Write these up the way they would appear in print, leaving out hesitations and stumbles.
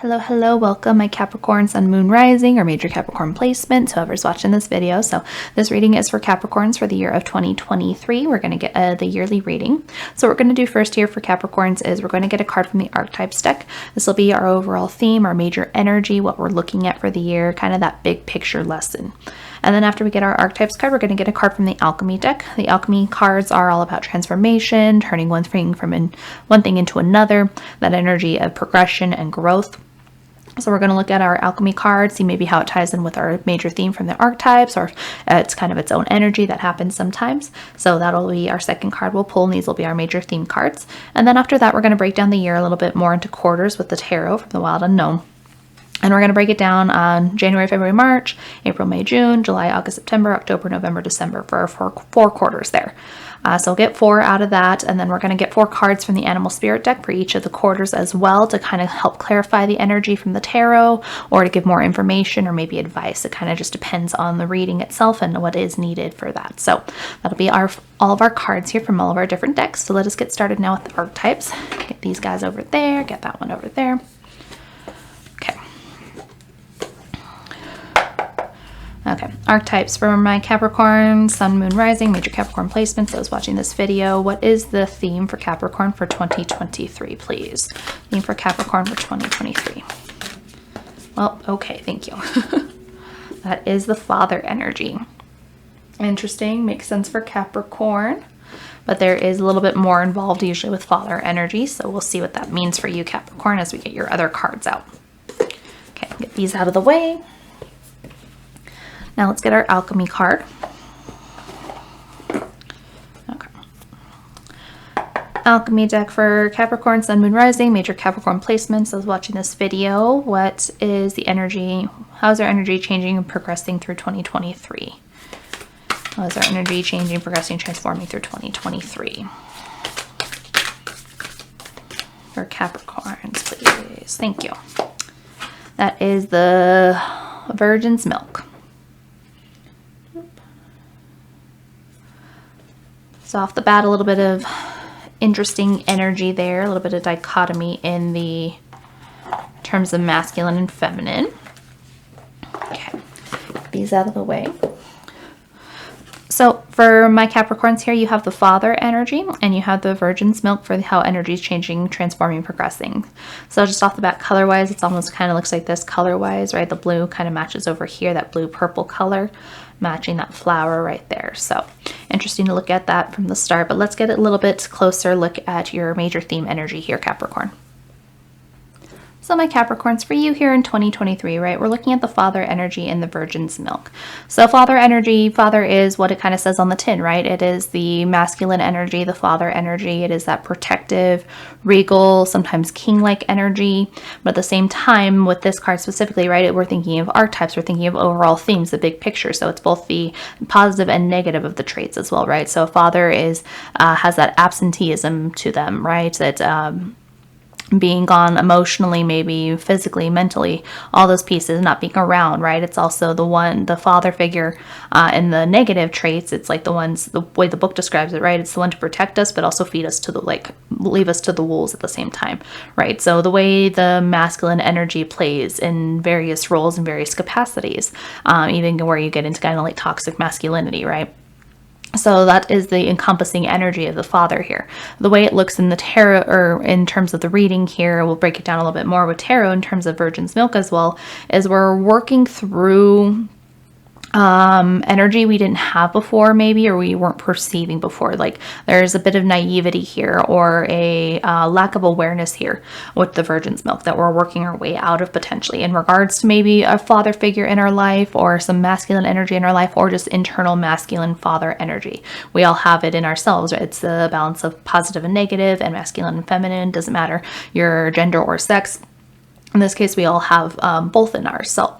Hello, welcome my Capricorn Sun, Moon, Rising, or major Capricorn placement, whoever's watching this video. So this reading is for Capricorns for the year of 2023. We're going to get the yearly reading. So what we're going to do first here for Capricorns is we're going to get a card from the Archetypes deck. This will be our overall theme, our major energy, what we're looking at for the year, kind of that big picture lesson. And then after we get our Archetypes card, we're going to get a card from the Alchemy deck. The Alchemy cards are all about transformation, turning one thing into another, that energy of progression and growth. So we're going to look at our Alchemy card, see maybe how it ties in with our major theme from the Archetypes, or it's kind of its own energy that happens sometimes. So that'll be our second card we'll pull, and these will be our major theme cards. And then after that, we're going to break down the year a little bit more into quarters with the tarot from the Wild Unknown. And we're going to break it down on January, February, March, April, May, June, July, August, September, October, November, December for our four quarters there. So we'll get 4 out of that, and then we're going to get 4 cards from the Animal Spirit deck for each of the quarters as well to kind of help clarify the energy from the tarot, or to give more information or maybe advice. It kind of just depends on the reading itself and what is needed for that. So that'll be all of our cards here from all of our different decks. So let us get started now with the archetypes. Get these guys over there, get that one over there. Okay, archetypes for my Capricorn, Sun, Moon, Rising, major Capricorn placements. Those watching this video, what is the theme for Capricorn for 2023, please? Theme for Capricorn for 2023. Well, okay, thank you. That is the father energy. Interesting, makes sense for Capricorn, but there is a little bit more involved usually with father energy, so we'll see what that means for you, Capricorn, as we get your other cards out. Okay, get these out of the way. Now let's get our Alchemy card. Okay. Alchemy deck for Capricorn, Sun, Moon, Rising, major Capricorn placements. Those watching this video, what is the energy? How is our energy changing and progressing through 2023? How is our energy changing, progressing, transforming through 2023? For Capricorns, please. Thank you. That is the Virgin's Milk. So off the bat, a little bit of interesting energy there, a little bit of dichotomy in the terms of masculine and feminine. Okay, get these out of the way. So for my Capricorns here, you have the father energy and you have the Virgin's Milk for how energy is changing, transforming, progressing. So just off the bat, color-wise, it's almost kind of looks like this color-wise, right? The blue kind of matches over here, that blue-purple color, matching that flower right there. So interesting to look at that from the start, but let's get a little bit closer look at your major theme energy here, Capricorn. So my Capricorns, for you here in 2023, right, we're looking at the father energy and the Virgin's Milk. So father energy, father is what it kind of says on the tin, right? It is the masculine energy, the father energy. It is that protective, regal, sometimes king-like energy. But at the same time, with this card specifically, right, we're thinking of archetypes, we're thinking of overall themes, the big picture. So it's both the positive and negative of the traits as well, right? So father is has that absenteeism to them, right? That being gone emotionally, maybe physically, mentally, all those pieces, not being around, right? It's also the father figure in the negative traits. It's like the way the book describes it, right? It's the one to protect us, but also feed us to leave us to the wolves at the same time, right? So the way the masculine energy plays in various roles and various capacities, even where you get into kind of like toxic masculinity, right? So that is the encompassing energy of the father here. The way it looks in the tarot, or in terms of the reading here, we'll break it down a little bit more with tarot in terms of Virgin's Milk as well, is we're working through energy we didn't have before, maybe, or we weren't perceiving before. Like there's a bit of naivety here, or a lack of awareness here with the Virgin's Milk that we're working our way out of, potentially in regards to maybe a father figure in our life, or some masculine energy in our life, or just internal masculine father energy. We all have it in ourselves, right? It's the balance of positive and negative, and masculine and feminine. Doesn't matter your gender or sex. In this case, we all have both in us. So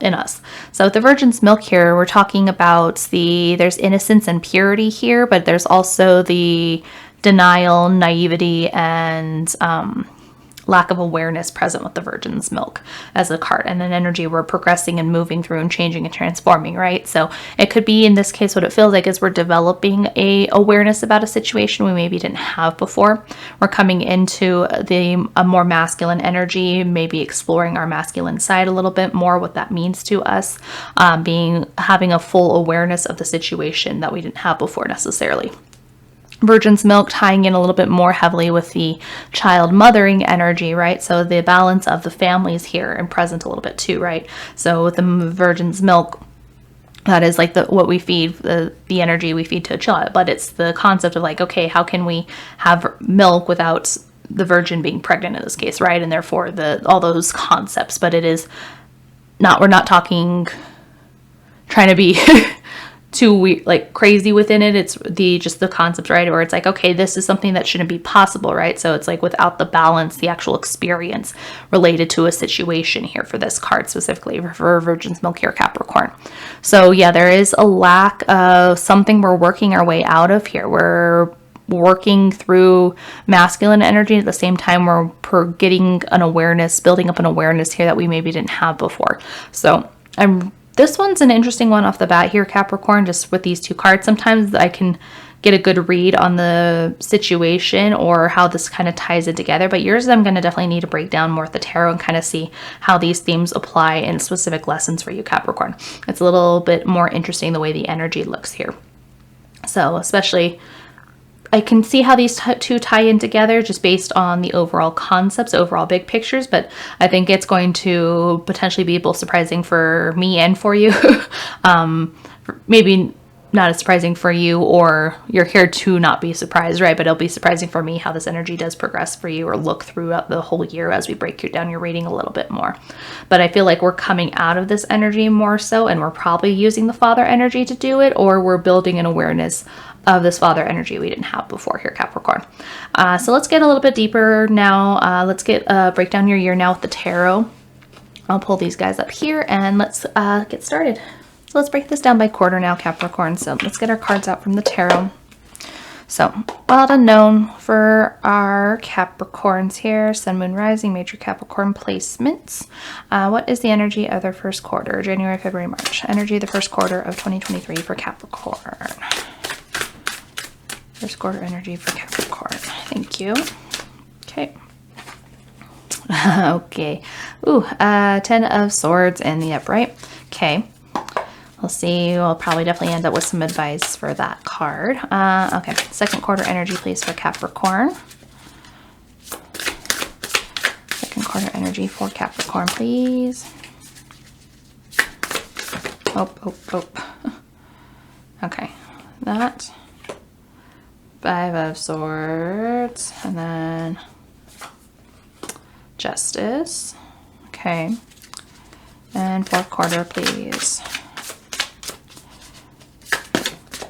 with the Virgin's Milk here, we're talking about there's innocence and purity here, but there's also the denial, naivety, and lack of awareness present with the Virgin's milk as a card, and an energy we're progressing and moving through and changing and transforming, right? So it could be, in this case, what it feels like is we're developing a awareness about a situation we maybe didn't have before. We're coming into a more masculine energy, maybe exploring our masculine side a little bit more, what that means to us, having a full awareness of the situation that we didn't have before necessarily. Virgin's milk tying in a little bit more heavily with the child mothering energy, right? So the balance of the families here and present a little bit too, right? So with the Virgin's milk, that is like what we feed, the energy we feed to a child, but it's the concept of like, okay, how can we have milk without the Virgin being pregnant in this case, right? And therefore all those concepts, but it is not, we're not talking trying to be too weird, like crazy within it. It's just the concept, right? Or it's like, okay, this is something that shouldn't be possible, right? So it's like without the balance, the actual experience related to a situation here for this card, specifically for Virgin's milk here, Capricorn. So yeah, there is a lack of something we're working our way out of here. We're working through masculine energy at the same time we're getting an awareness, building up an awareness here that we maybe didn't have before. So this one's an interesting one off the bat here, Capricorn, just with these two cards. Sometimes I can get a good read on the situation or how this kind of ties it together, but yours I'm going to definitely need to break down more with the tarot and kind of see how these themes apply in specific lessons for you, Capricorn. It's a little bit more interesting the way the energy looks here. So especially, I can see how these two tie in together just based on the overall concepts, overall big pictures, but I think it's going to potentially be both surprising for me and for you. Maybe not as surprising for you, or you're here to not be surprised, right? But it'll be surprising for me how this energy does progress for you or look throughout the whole year as we break down your reading a little bit more. But I feel like we're coming out of this energy more so, and we're probably using the Father energy to do it, or we're building an awareness of this Father energy we didn't have before here, Capricorn. So let's get a little bit deeper now. Let's break down your year now with the tarot. I'll pull these guys up here and let's get started. So let's break this down by quarter now, Capricorn. So let's get our cards out from the tarot. So, well unknown for our Capricorns here. Sun, Moon, Rising, Major Capricorn placements. What is the energy of their first quarter? January, February, March. Energy of the first quarter of 2023 for Capricorn. First quarter energy for Capricorn. Thank you. Okay. Okay. Ooh, 10 of Swords in the upright. Okay. We'll see. We'll probably definitely end up with some advice for that card. Okay. Second quarter energy, please, for Capricorn. Second quarter energy for Capricorn, please. Oh. Okay. That. 5 of Swords, and then Justice. Okay. And fourth quarter, please.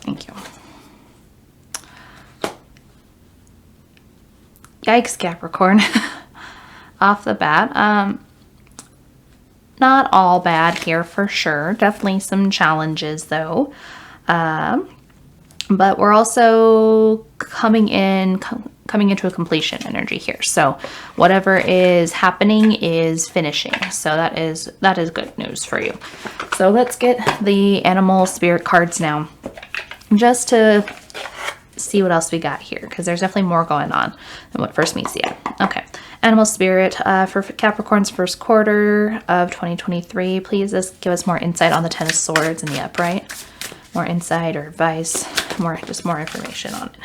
Thank you. Yikes, Capricorn. Off the bat. Not all bad here for sure. Definitely some challenges though. But we're also coming into a completion energy here. So whatever is happening is finishing. So that is good news for you. So let's get the animal spirit cards now, just to see what else we got here, because there's definitely more going on than what first meets the eye. Okay. Animal spirit for Capricorn's first quarter of 2023. Please give us more insight on the 10 of Swords in the upright. More insight or advice, just more information on it.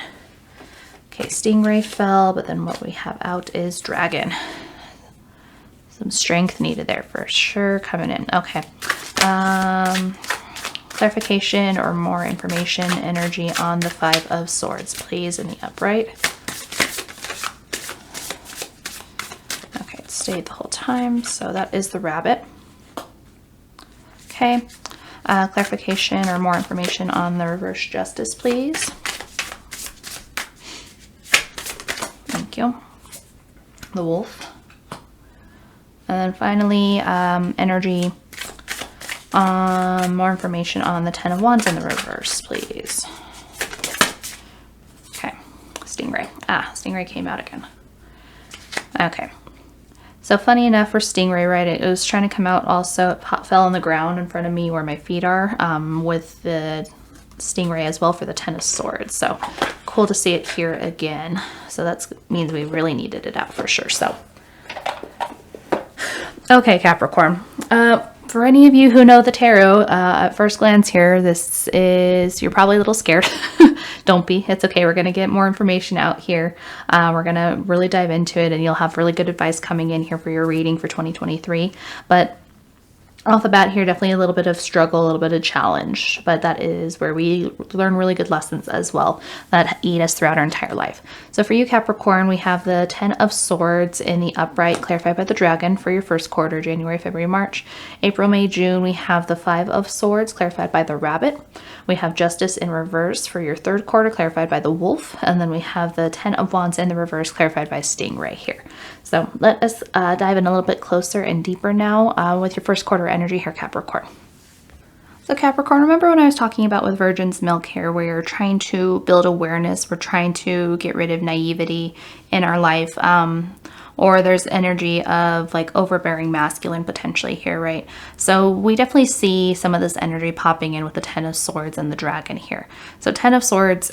Okay, Stingray fell, but then what we have out is Dragon. Some strength needed there for sure coming in. Okay. Clarification or more information, energy on the 5 of Swords, please, in the upright. Okay, it stayed the whole time, so that is the rabbit. Okay. Clarification or more information on the reverse Justice, please. Thank you. The wolf. And then finally, energy, more information on the 10 of Wands in the reverse, please. Okay. Stingray. Stingray came out again. Okay. So funny enough for Stingray, right, it was trying to come out also, it fell on the ground in front of me where my feet are, with the Stingray as well for the Ten of Swords. So cool to see it here again. So that means we really needed it out for sure. So, okay, Capricorn. For any of you who know the tarot, at first glance here, you're probably a little scared. Don't be. It's okay. We're going to get more information out here. We're going to really dive into it, and you'll have really good advice coming in here for your reading for 2023. But off the bat here, definitely a little bit of struggle, a little bit of challenge, but that is where we learn really good lessons as well that aid us throughout our entire life. So for you, Capricorn, we have the 10 of Swords in the upright, clarified by the dragon for your first quarter, January, February, March. April, May, June, we have the 5 of Swords, clarified by the rabbit. We have Justice in reverse for your third quarter, clarified by the wolf. And then we have the 10 of Wands in the reverse, clarified by Stingray here. So let us dive in a little bit closer and deeper now with your first quarter energy here, Capricorn. So Capricorn, remember when I was talking about with Virgin's Milk here, where you're trying to build awareness, we're trying to get rid of naivety in our life, or there's energy of like overbearing masculine potentially here, right? So we definitely see some of this energy popping in with the 10 of Swords and the dragon here. So 10 of Swords,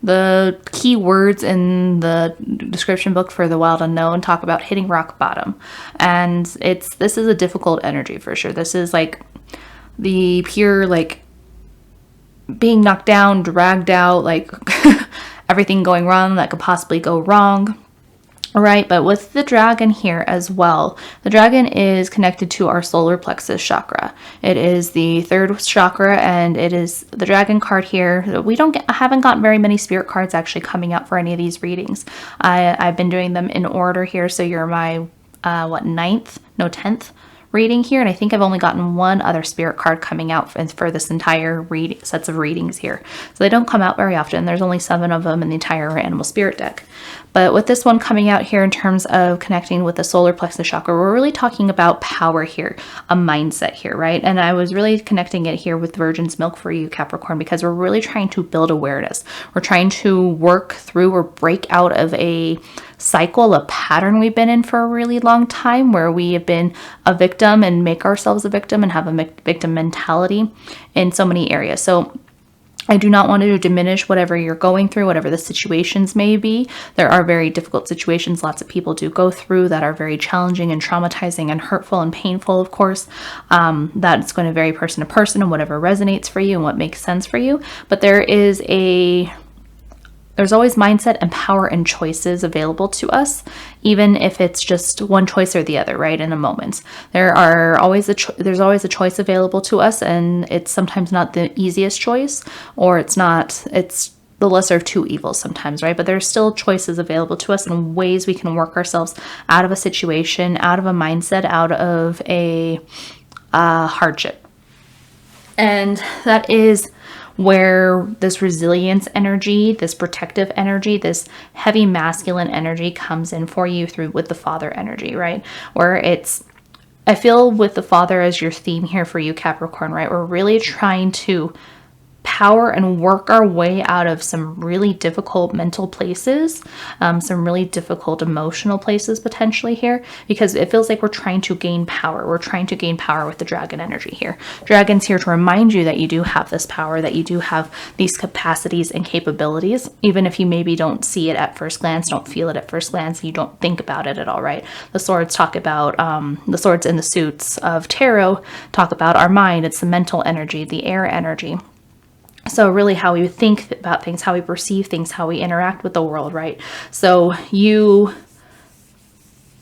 the key words in the description book for the Wild Unknown talk about hitting rock bottom. And this is a difficult energy for sure. This is like the pure, like being knocked down, dragged out, like everything going wrong that could possibly go wrong. Right, but with the dragon here as well, the dragon is connected to our solar plexus chakra. It is the third chakra, and it is the dragon card here. I haven't gotten very many spirit cards actually coming out for any of these readings. I've been doing them in order here, so you're my 10th reading here, and I think I've only gotten one other spirit card coming out for this entire sets of readings here. So they don't come out very often. There's only 7 of them in the entire animal spirit deck. But with this one coming out here in terms of connecting with the solar plexus chakra, we're really talking about power here, a mindset here, right? And I was really connecting it here with Virgin's Milk for you, Capricorn, because we're really trying to build awareness. We're trying to work through or break out of a cycle, a pattern we've been in for a really long time, where we have been a victim and make ourselves a victim and have a victim mentality in so many areas. So I do not want to diminish whatever you're going through, whatever the situations may be. There are very difficult situations lots of people do go through that are very challenging and traumatizing and hurtful and painful, of course. That's going to vary person to person and whatever resonates for you and what makes sense for you. But there's always mindset and power and choices available to us, even if it's just one choice or the other, right? In a moment, there's always a choice available to us, and it's sometimes not the easiest choice, or it's the lesser of two evils sometimes, right? But there's still choices available to us and ways we can work ourselves out of a situation, out of a mindset, out of a hardship. And that is where this resilience energy, this protective energy, this heavy masculine energy comes in for you with the father energy, right? I feel with the father as your theme here for you, Capricorn, right? We're really trying to power and work our way out of some really difficult mental places, some really difficult emotional places potentially here, because it feels like we're trying to gain power. We're trying to gain power with the dragon energy here. Dragon's here to remind you that you do have this power, that you do have these capacities and capabilities, even if you maybe don't see it at first glance, don't feel it at first glance, you don't think about it at all, right? The swords talk about, the swords in the suits of tarot talk about our mind. It's the mental energy, the air energy. So really how we think about things, how we perceive things, how we interact with the world, right? So you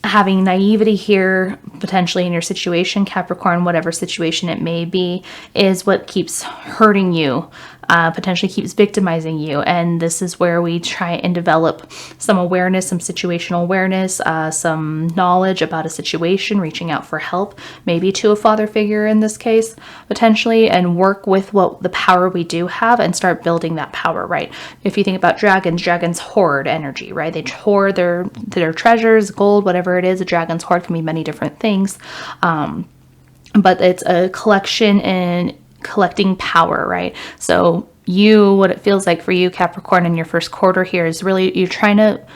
having naivety here, potentially in your situation, Capricorn, whatever situation it may be, is what keeps hurting you, potentially keeps victimizing you. And this is where we try and develop some awareness, some situational awareness, some knowledge about a situation, reaching out for help, maybe to a father figure in this case, potentially, and work with what the power we do have and start building that power, right? If you think about dragons hoard energy, right? They hoard their treasures, gold, whatever it is. A dragon's hoard can be many different things. But it's a collection and collecting power, right? So what it feels like for you, Capricorn, in your first quarter here is really you're trying to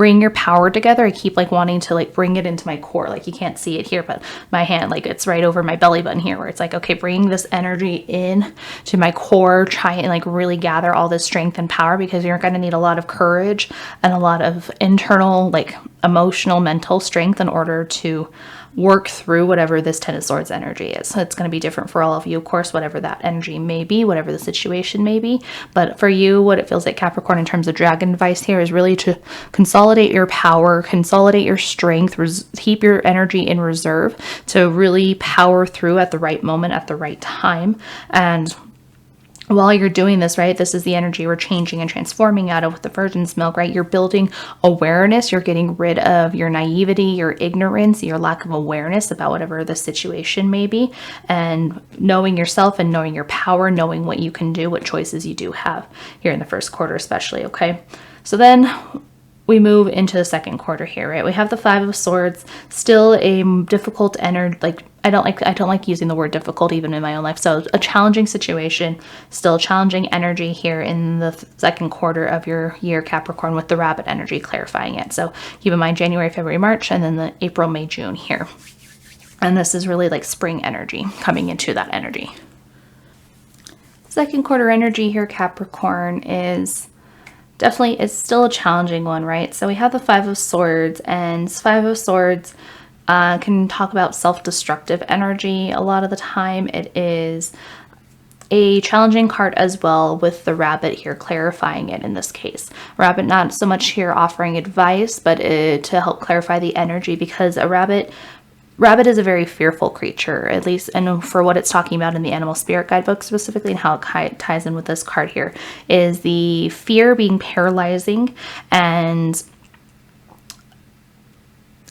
bring your power together. I keep like wanting to like bring it into my core. Like you can't see it here, but my hand, like it's right over my belly button here, where it's like, okay, bring this energy in to my core, try and like really gather all this strength and power, because you're going to need a lot of courage and a lot of internal, like emotional, mental strength in order to work through whatever this Ten of Swords energy is. So it's going to be different for all of you, of course, whatever that energy may be, whatever the situation may be. But for you, what it feels like, Capricorn, in terms of dragon advice here is really to consolidate your power, consolidate your strength, keep your energy in reserve to really power through at the right moment, at the right time. And while you're doing this, right, this is the energy we're changing and transforming out of with the Virgin's Milk, right? You're building awareness. You're getting rid of your naivety, your ignorance, your lack of awareness about whatever the situation may be, and knowing yourself and knowing your power, knowing what you can do, what choices you do have here in the first quarter especially, okay? So then we move into the second quarter here, right? We have the Five of Swords, still a difficult energy. Like I don't like using the word difficult even in my own life. So a challenging situation, still challenging energy here in the second quarter of your year, Capricorn, with the Rabbit energy clarifying it. So keep in mind January, February, March, and then the April, May, June here. And this is really like spring energy coming into that energy. Second quarter energy here, Capricorn, is definitely, it's still a challenging one, right? So we have the Five of Swords, and Five of Swords can talk about self-destructive energy. A lot of the time it is a challenging card as well, with the Rabbit here clarifying it in this case. Rabbit not so much here offering advice, but to help clarify the energy, because a rabbit is a very fearful creature, at least, and for what it's talking about in the Animal Spirit Guidebook specifically, and how it ties in with this card here, is the fear being paralyzing and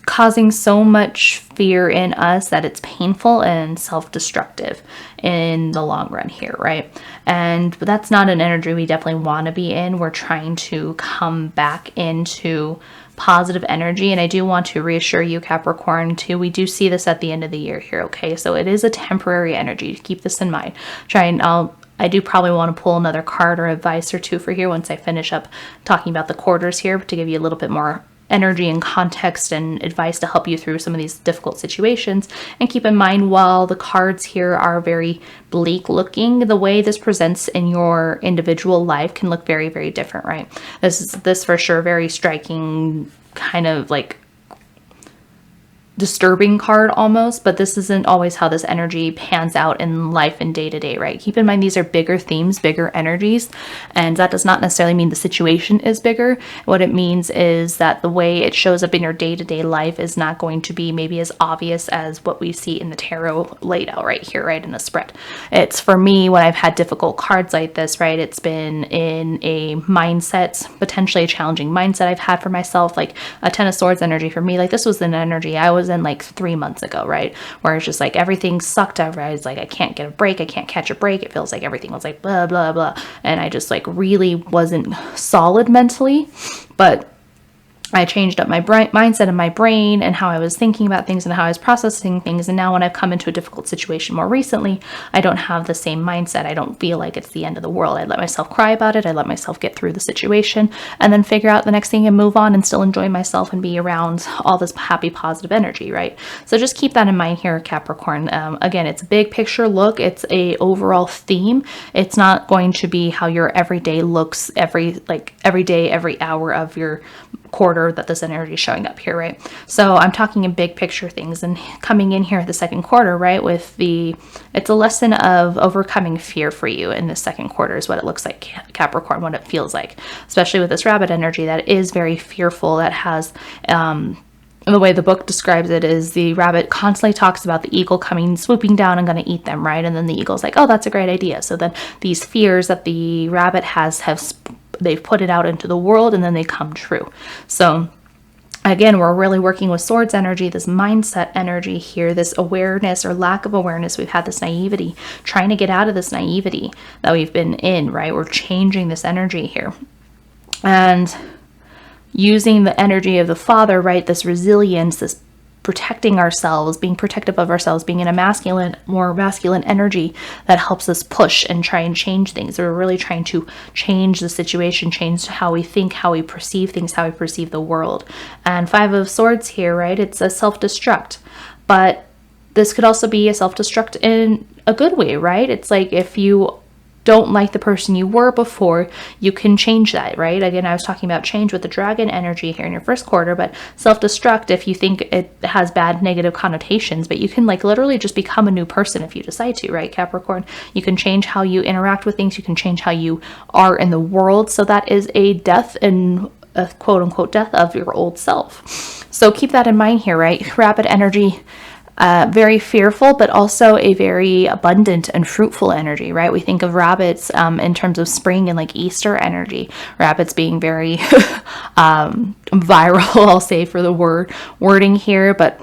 causing so much fear in us that it's painful and self-destructive in the long run here, right? And that's not an energy we definitely want to be in. We're trying to come back into positive energy. And I do want to reassure you, Capricorn, too, we do see this at the end of the year here, okay? So it is a temporary energy. Keep this in mind. I do probably want to pull another card or advice or two for here once I finish up talking about the quarters here, to give you a little bit more energy and context and advice to help you through some of these difficult situations. And keep in mind, while the cards here are very bleak looking, the way this presents in your individual life can look very, very different, right? This for sure, very striking, kind of like disturbing card almost, but this isn't always how this energy pans out in life and day to day, right? Keep in mind, these are bigger themes, bigger energies, and that does not necessarily mean the situation is bigger. What it means is that the way it shows up in your day to day life is not going to be maybe as obvious as what we see in the tarot laid out right here, right in the spread. It's, for me, when I've had difficult cards like this, right, it's been in a mindset, potentially a challenging mindset I've had for myself, like a Ten of Swords energy for me. Like this was an energy I was in like 3 months ago, right? Where it's just like everything sucked. I was like, I can't get a break. I can't catch a break. It feels like everything was like blah, blah, blah. And I just like really wasn't solid mentally, but I changed up my mindset and my brain and how I was thinking about things and how I was processing things. And now when I've come into a difficult situation more recently, I don't have the same mindset. I don't feel like it's the end of the world. I let myself cry about it. I let myself get through the situation and then figure out the next thing and move on and still enjoy myself and be around all this happy, positive energy, right? So just keep that in mind here, Capricorn. Again, it's a big picture look. It's a overall theme. It's not going to be how your everyday looks every day, every hour of your quarter that this energy is showing up here, right? So I'm talking in big picture things, and coming in here at the second quarter, right, it's a lesson of overcoming fear for you in the second quarter is what it looks like, Capricorn, what it feels like, especially with this Rabbit energy that is very fearful, that has the way the book describes it is the rabbit constantly talks about the eagle coming, swooping down and going to eat them, right? And then the eagle's like, oh, that's a great idea. So then these fears that the rabbit they've put it out into the world, and then they come true. So again, we're really working with Swords energy, this mindset energy here, this awareness or lack of awareness. We've had this naivety, trying to get out of this naivety that we've been in, right? We're changing this energy here. And using the energy of the Father, right? This resilience, this protecting ourselves, being protective of ourselves, being in a more masculine energy that helps us push and try and change things. We're really trying to change the situation, change how we think, how we perceive things, how we perceive the world. And Five of Swords here, right? It's a self-destruct, but this could also be a self-destruct in a good way, right? It's like if you don't like the person you were before, you can change that, right? Again, I was talking about change with the dragon energy here in your first quarter, but self-destruct if you think it has bad negative connotations, but you can like literally just become a new person if you decide to, right, Capricorn? You can change how you interact with things, you can change how you are in the world. So that is a death and a quote unquote death of your old self. So keep that in mind here, right? Rapid energy. Very fearful, but also a very abundant and fruitful energy, right? We think of rabbits in terms of spring and like Easter energy. Rabbits being very viral, I'll say for the wording here, but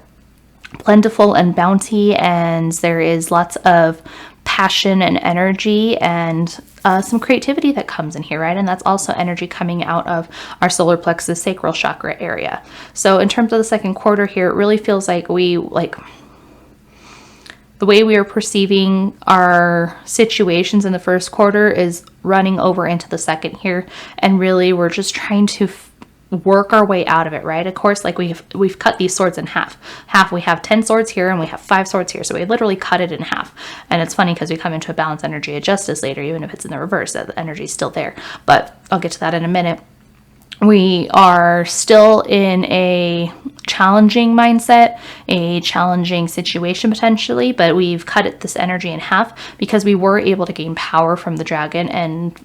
plentiful and bounty, and there is lots of passion and energy and some creativity that comes in here, right? And that's also energy coming out of our solar plexus sacral chakra area. So in terms of the second quarter here, it really feels like the way we are perceiving our situations in the first quarter is running over into the second here. And really, we're just trying to work our way out of it, right? Of course, like we've cut these swords in half. We have 10 swords here and we have 5 swords here. So we literally cut it in half. And it's funny because we come into a balanced energy of justice later, even if it's in the reverse, that energy is still there. But I'll get to that in a minute. We are still in a challenging mindset, a challenging situation potentially, but we've cut this energy in half because we were able to gain power from the dragon and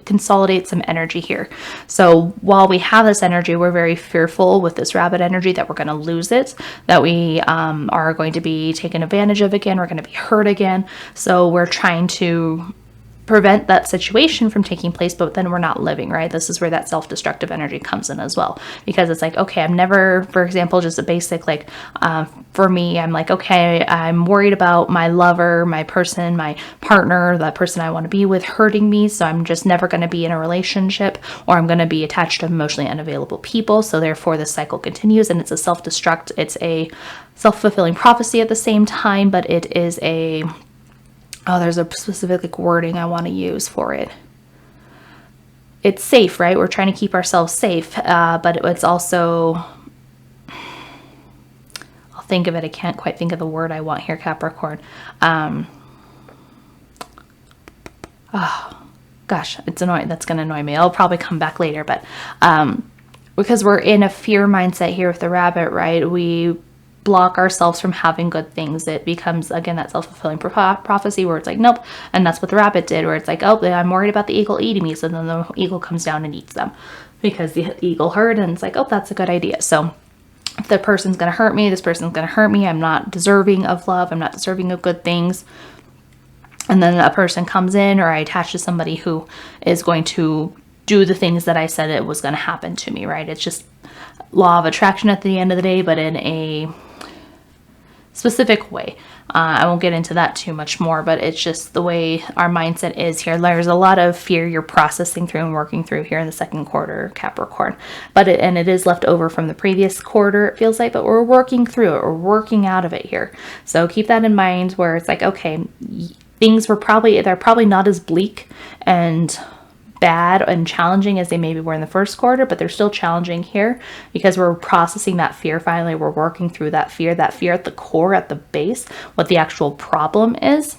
consolidate some energy here. So while we have this energy, we're very fearful with this rabbit energy that we're going to lose it, that we are going to be taken advantage of again, we're going to be hurt again. So we're trying to prevent that situation from taking place, but then we're not living, right? This is where that self-destructive energy comes in as well, because it's like, okay, I'm never, for example, just a basic, like, for me, I'm like, okay, I'm worried about my lover, my person, my partner, that person I want to be with hurting me, so I'm just never going to be in a relationship, or I'm going to be attached to emotionally unavailable people, so therefore this cycle continues, and it's a self-destruct, it's a self-fulfilling prophecy at the same time, but it is a there's a specific wording I want to use for it. It's safe, right? We're trying to keep ourselves safe, but it's also, I'll think of it. I can't quite think of the word I want here, Capricorn. Oh, gosh, it's annoying. That's going to annoy me. I'll probably come back later, but because we're in a fear mindset here with the rabbit, right? We block ourselves from having good things. It becomes, again, that self-fulfilling prophecy where it's like, nope. And that's what the rabbit did, where it's like, oh, I'm worried about the eagle eating me. So then the eagle comes down and eats them because the eagle heard, and it's like, oh, that's a good idea. So if the person's going to hurt me, this person's going to hurt me. I'm not deserving of love. I'm not deserving of good things. And then a person comes in, or I attach to somebody who is going to do the things that I said it was going to happen to me, right? It's just law of attraction at the end of the day, but in a specific way. I won't get into that too much more, but it's just the way our mindset is here. There's a lot of fear you're processing through and working through here in the second quarter, Capricorn. But it is left over from the previous quarter, it feels like, but we're working through it. We're working out of it here. So keep that in mind, where it's like, okay, things they're probably not as bleak and bad and challenging as they maybe were in the first quarter, but they're still challenging here because we're processing that fear. Finally, we're working through that fear at the core, at the base, what the actual problem is,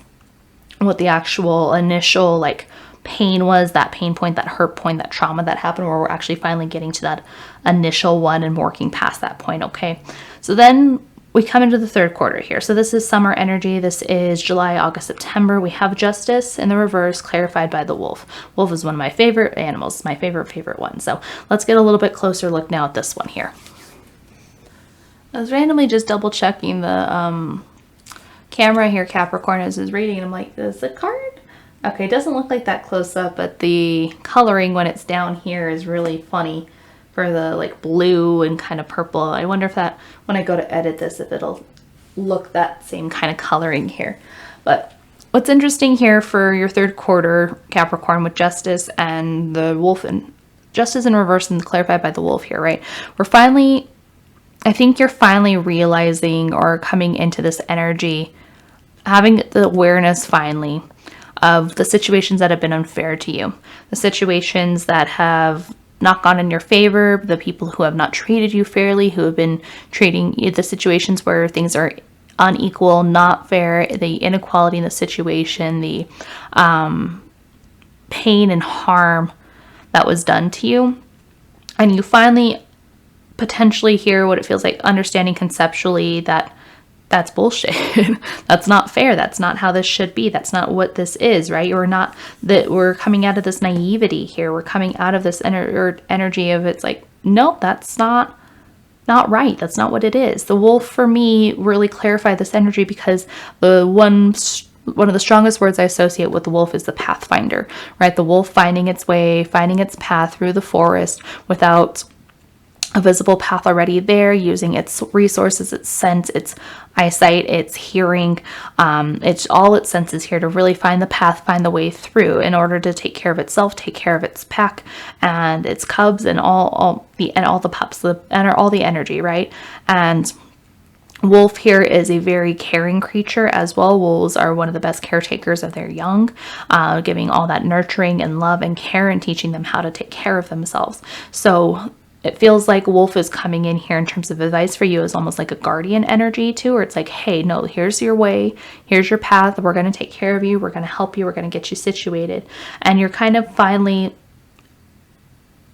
what the actual initial like pain was, that pain point, that hurt point, that trauma that happened, where we're actually finally getting to that initial one and working past that point. Okay, so then we come into the third quarter here. So this is summer energy. This is July, August, September. We have justice in the reverse, clarified by the wolf. Wolf is one of my favorite animals, my favorite one. So let's get a little bit closer look now at this one here. I was randomly just double checking the camera here, Capricorn, as is reading, and I'm like, is the card? Okay, it doesn't look like that close up, but the coloring when it's down here is really funny. For the like blue and kind of purple. I wonder if that, when I go to edit this, if it'll look that same kind of coloring here. But what's interesting here for your third quarter, Capricorn, with justice and the wolf, and justice in reverse and clarified by the wolf here, right? We're finally I think you're finally realizing or coming into this energy, having the awareness finally of the situations that have been unfair to you, the situations that have not gone in your favor, the people who have not treated you fairly, who have been treating you, the situations where things are unequal, not fair, the inequality in the situation, the pain and harm that was done to you. And you finally potentially hear what it feels like, understanding conceptually that that's bullshit. That's not fair. That's not how this should be. That's not what this is, right? We're coming out of this naivety here. We're coming out of this energy of it's like, nope, that's not right. That's not what it is. The wolf for me really clarified this energy because the one of the strongest words I associate with the wolf is the pathfinder, right? The wolf finding its way, finding its path through the forest without a visible path already there, using its resources, its sense, its eyesight, its hearing, it's all its senses here to really find the path, find the way through in order to take care of itself, take care of its pack and its cubs and all the pups, and all the energy, right? And wolf here is a very caring creature as well. Wolves are one of the best caretakers of their young, giving all that nurturing and love and care and teaching them how to take care of themselves. So it feels like wolf is coming in here in terms of advice for you as almost like a guardian energy too, where it's like, hey, no, here's your way, here's your path, we're going to take care of you, we're going to help you, we're going to get you situated. And you're kind of finally,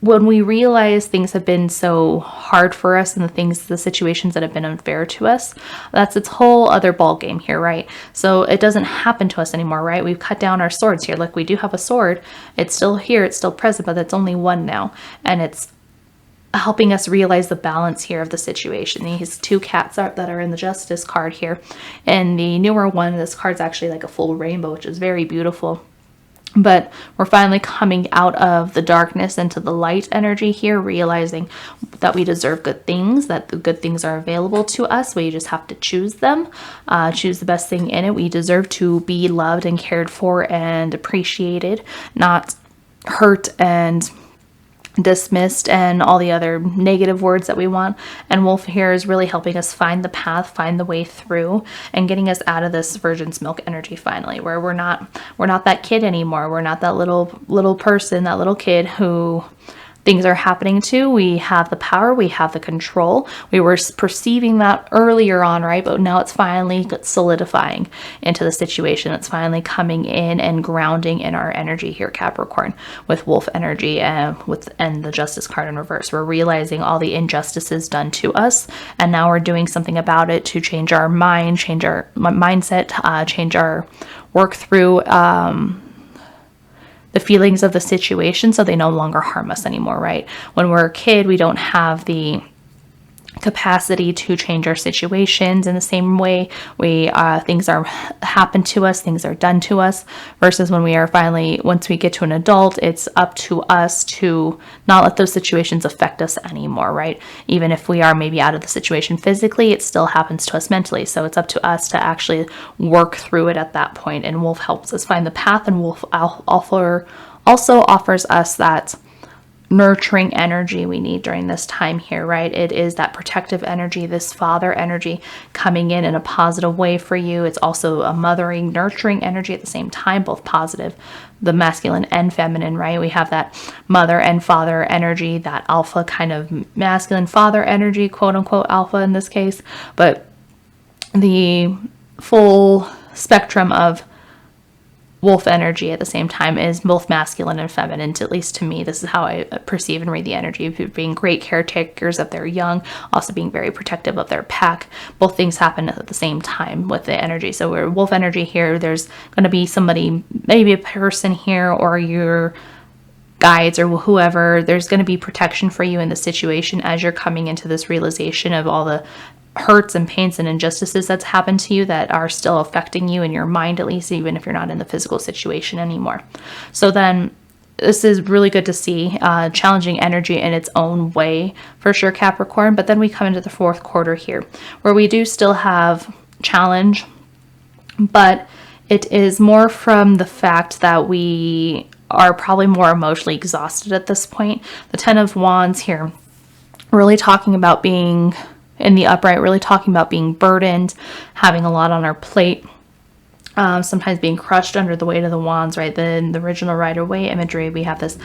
when we realize things have been so hard for us and the situations that have been unfair to us, that's its whole other ball game here, right? So it doesn't happen to us anymore, right? We've cut down our swords here. Like, we do have a sword, it's still here, it's still present, but it's only one now. And it's helping us realize the balance here of the situation. These two cats that are in the Justice card here. And the newer one, this card's actually like a full rainbow, which is very beautiful. But we're finally coming out of the darkness into the light energy here, realizing that we deserve good things, that the good things are available to us. We just have to choose them, choose the best thing in it. We deserve to be loved and cared for and appreciated, not hurt and dismissed and all the other negative words that we want. And wolf here is really helping us find the path, find the way through, and getting us out of this virgin's milk energy finally, where we're not that kid anymore. We're not that little person, that little kid who things are happening to. We have the power, we have the control. We were perceiving that earlier on, right? But now it's finally solidifying into the situation. It's finally coming in and grounding in our energy here, Capricorn, with wolf energy and the Justice card in reverse. We're realizing all the injustices done to us, and now we're doing something about it to change our mind, change our mindset, change our work through the feelings of the situation so they no longer harm us anymore, right? When we're a kid, we don't have the capacity to change our situations in the same way. Things happen to us, things are done to us, versus when we are finally, once we get to an adult, it's up to us to not let those situations affect us anymore, right? Even if we are maybe out of the situation physically, it still happens to us mentally. So it's up to us to actually work through it at that point. And wolf helps us find the path, and wolf also offers us that nurturing energy we need during this time here, right? It is that protective energy, this father energy coming in a positive way for you. It's also a mothering, nurturing energy at the same time, both positive, the masculine and feminine, right? We have that mother and father energy, that alpha kind of masculine father energy, quote unquote alpha in this case, but the full spectrum of wolf energy at the same time is both masculine and feminine, at least to me. This is how I perceive and read the energy of being great caretakers of their young, also being very protective of their pack. Both things happen at the same time with the energy. So we're wolf energy here. There's going to be somebody, maybe a person here, or your guides or whoever. There's going to be protection for you in the situation as you're coming into this realization of all the hurts and pains and injustices that's happened to you that are still affecting you in your mind, at least, even if you're not in the physical situation anymore. So then this is really good to see, challenging energy in its own way for sure, Capricorn. But then we come into the fourth quarter here, where we do still have challenge, but it is more from the fact that we are probably more emotionally exhausted at this point. The 10 of Wands here, really talking about being in the upright, really talking about being burdened, having a lot on our plate, sometimes being crushed under the weight of the wands, right? In the original Rider-Waite imagery, we have this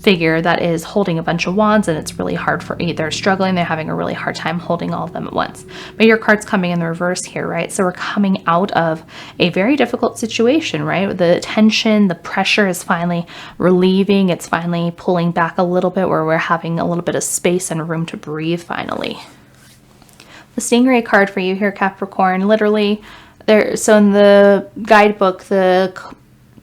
figure that is holding a bunch of wands, and it's really hard for they're struggling, they're having a really hard time holding all of them at once. But your card's coming in the reverse here, right? So we're coming out of a very difficult situation, right? The tension, the pressure is finally relieving, it's finally pulling back a little bit, where we're having a little bit of space and room to breathe finally. The Stingray card for you here, Capricorn, literally there. So in the guidebook, the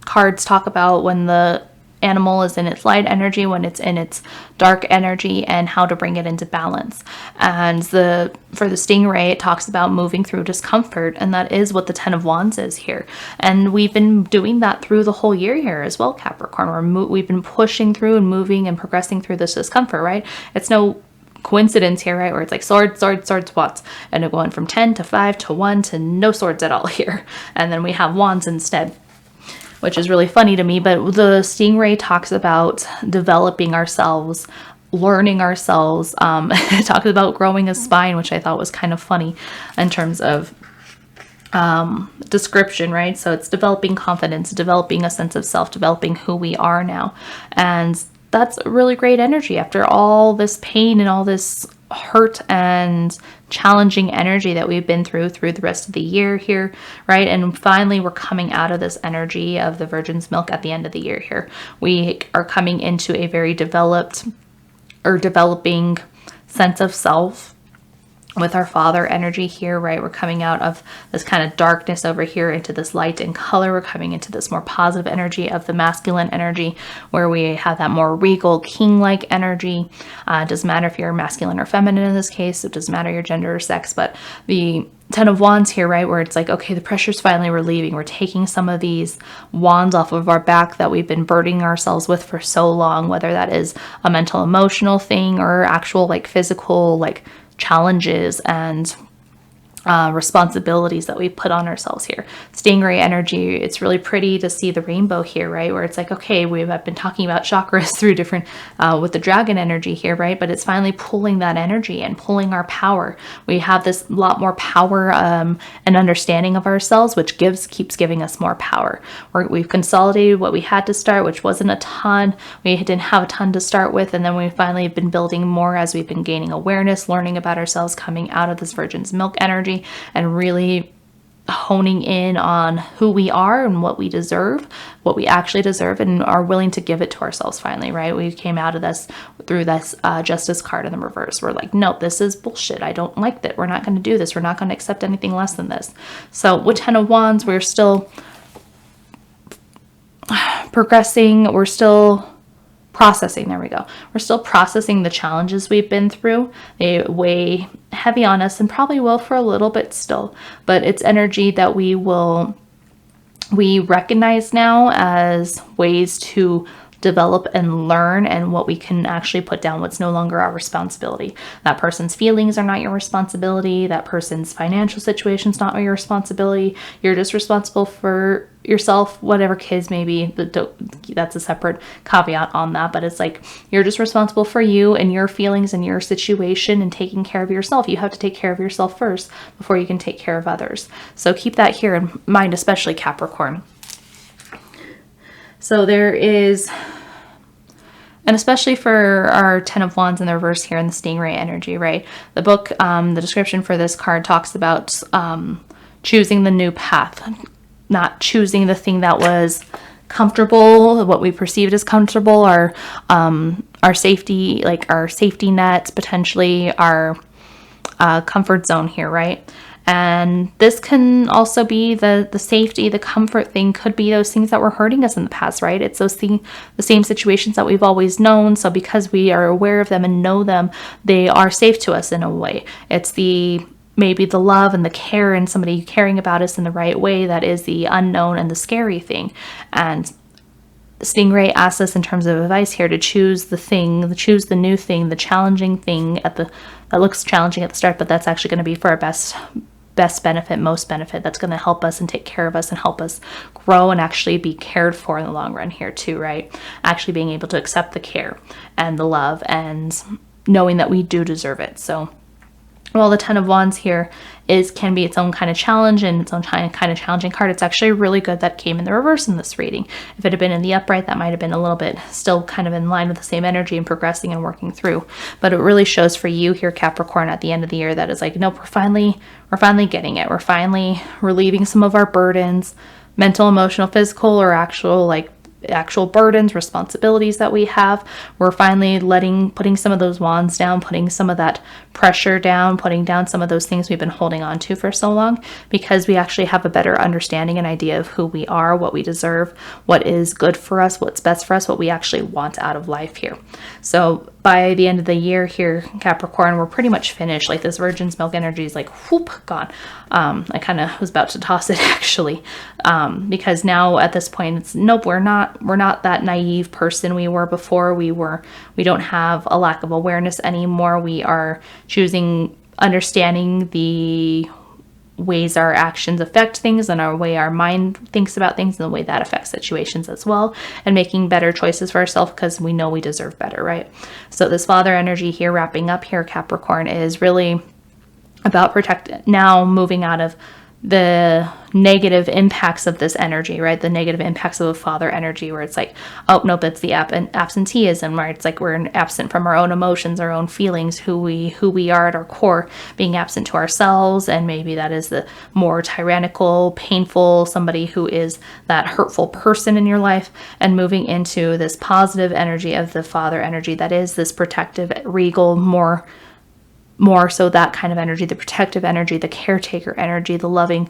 cards talk about when the animal is in its light energy, when it's in its dark energy, and how to bring it into balance. And for the Stingray, it talks about moving through discomfort, and that is what the Ten of Wands is here. And we've been doing that through the whole year here as well, Capricorn. We've been pushing through and moving and progressing through this discomfort, right? It's no coincidence here, right, where it's like swords, wands, and they're going from 10 to 5 to 1 to no swords at all here, and then we have wands instead, which is really funny to me. But the Stingray talks about developing ourselves, learning ourselves. It talks about growing a spine, which I thought was kind of funny in terms of description, right? So it's developing confidence, developing a sense of self, developing who we are now. And that's really great energy after all this pain and all this hurt and challenging energy that we've been through the rest of the year here, right? And finally, we're coming out of this energy of the Virgin's milk at the end of the year here. We are coming into a very developing sense of self with our father energy here, right? We're coming out of this kind of darkness over here into this light and color. We're coming into this more positive energy of the masculine energy, where we have that more regal, king-like energy. It doesn't matter if you're masculine or feminine in this case. It doesn't matter your gender or sex, but the Ten of Wands here, right, where it's like, okay, the pressure's finally relieving. We're taking some of these wands off of our back that we've been burdening ourselves with for so long, whether that is a mental, emotional thing or actual like physical, like challenges and responsibilities that we put on ourselves here. Stingray energy, it's really pretty to see the rainbow here, right? Where it's like, okay, I've been talking about chakras through different, with the dragon energy here, right? But it's finally pulling that energy and pulling our power. We have this lot more power and understanding of ourselves, which keeps giving us more power. We've consolidated what we had to start, which wasn't a ton. We didn't have a ton to start with. And then we finally have been building more as we've been gaining awareness, learning about ourselves, coming out of this Virgin's milk energy, and really honing in on who we are and what we deserve, what we actually deserve, and are willing to give it to ourselves finally, right? We came out of this through this Justice card in the reverse. We're like, no, this is bullshit. I don't like that. We're not going to do this. We're not going to accept anything less than this. So with Ten of Wands, we're still progressing. We're still processing. There we go. We're still processing the challenges we've been through. They weigh heavy on us and probably will for a little bit still, but it's energy that we recognize now as ways to develop and learn, and what we can actually put down, what's no longer our responsibility. That person's feelings are not your responsibility. That person's financial situation is not your responsibility. You're just responsible for yourself, whatever kids may be. That's a separate caveat on that, but it's like, you're just responsible for you and your feelings and your situation and taking care of yourself. You have to take care of yourself first before you can take care of others. So keep that here in mind, especially Capricorn. So there is, and especially for our Ten of Wands in the reverse here in the Stingray energy, right? The book, the description for this card talks about choosing the new path, not choosing the thing that was comfortable, what we perceived as comfortable, our safety, like our safety net, potentially our comfort zone here, right? And this can also be the safety, the comfort thing could be those things that were hurting us in the past, right? It's the same situations that we've always known. So because we are aware of them and know them, they are safe to us in a way. It's maybe the love and the care and somebody caring about us in the right way that is the unknown and the scary thing. And Stingray asks us in terms of advice here to choose the thing, choose the new thing, the challenging thing that looks challenging at the start, but that's actually going to be for our best benefit, most benefit. That's going to help us and take care of us and help us grow and actually be cared for in the long run here too, right? Actually being able to accept the care and the love and knowing that we do deserve it. So Well, the Ten of Wands here can be its own kind of challenge and its own kind of challenging card. It's actually really good that came in the reverse in this reading. If it had been in the upright, that might have been a little bit still kind of in line with the same energy and progressing and working through. But it really shows for you here, Capricorn, at the end of the year that is like, nope, we're finally getting it. We're finally relieving some of our burdens, mental, emotional, physical, or actual burdens, responsibilities that we have. We're finally putting some of those wands down, putting some of that pressure down, putting down some of those things we've been holding on to for so long, because we actually have a better understanding and idea of who we are, what we deserve, what is good for us, what's best for us, what we actually want out of life here. So by the end of the year here, Capricorn, we're pretty much finished. Like this Virgin's milk energy is like, whoop, gone. I kind of was about to toss it actually, because now at this point it's nope, we're not that naive person we were before. We don't have a lack of awareness anymore. We are choosing understanding the ways our actions affect things and our way our mind thinks about things and the way that affects situations as well, and making better choices for ourselves because we know we deserve better, right? So this Father energy here, wrapping up here, Capricorn, is really about now moving out of the negative impacts of this energy, right? The negative impacts of a Father energy where it's like, oh, nope, it's the absenteeism, right? It's like we're absent from our own emotions, our own feelings, who we are at our core, being absent to ourselves. And maybe that is the more tyrannical, painful, somebody who is that hurtful person in your life, and moving into this positive energy of the Father energy that is this protective, regal, more so that kind of energy, the protective energy, the caretaker energy, the loving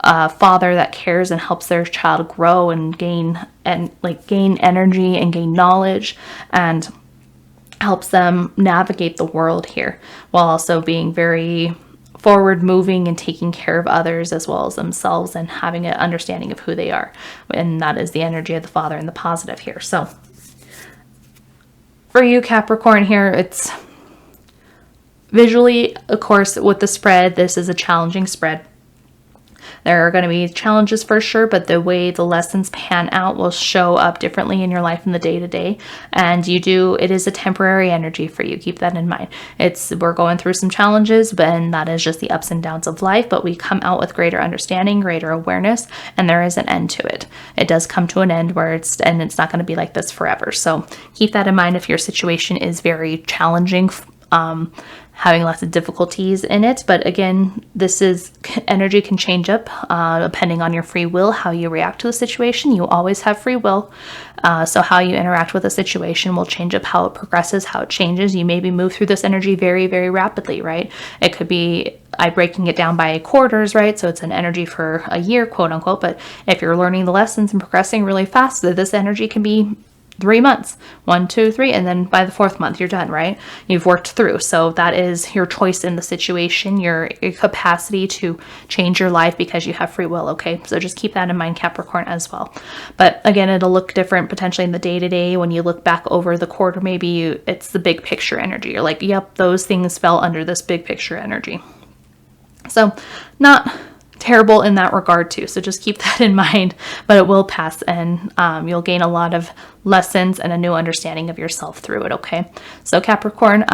father that cares and helps their child grow and gain energy and gain knowledge and helps them navigate the world here, while also being very forward moving and taking care of others as well as themselves and having an understanding of who they are. And that is the energy of the Father and the positive here. So for you, Capricorn, here, it's visually, of course, with the spread, this is a challenging spread. There are going to be challenges for sure, but the way the lessons pan out will show up differently in your life in the day-to-day. And it is a temporary energy for you. Keep that in mind. We're going through some challenges, and that is just the ups and downs of life, but we come out with greater understanding, greater awareness, and there is an end to it. It does come to an end and it's not going to be like this forever. So keep that in mind if your situation is very challenging, having lots of difficulties in it. But again, energy can change up depending on your free will, how you react to the situation. You always have free will. So how you interact with a situation will change up how it progresses, how it changes. You maybe move through this energy very, very rapidly, right? It could be breaking it down by quarters, right? So it's an energy for a year, quote unquote. But if you're learning the lessons and progressing really fast, this energy can be 3 months, 1, 2, 3, and then by the 4th month, you're done, right? You've worked through. So that is your choice in the situation, your capacity to change your life because you have free will, okay? So just keep that in mind, Capricorn, as well. But again, it'll look different potentially in the day-to-day. When you look back over the quarter, maybe it's the big picture energy. You're like, yep, those things fell under this big picture energy. So not terrible in that regard too. So just keep that in mind, but it will pass, and you'll gain a lot of lessons and a new understanding of yourself through it. Okay. So Capricorn,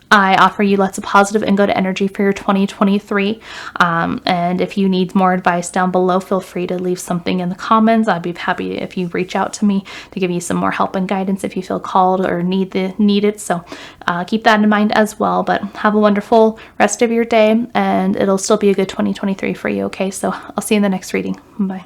I offer you lots of positive and good energy for your 2023. And if you need more advice down below, feel free to leave something in the comments. I'd be happy if you reach out to me to give you some more help and guidance if you feel called or need it. So keep that in mind as well. But have a wonderful rest of your day, and it'll still be a good 2023 for you. Okay, so I'll see you in the next reading. Bye.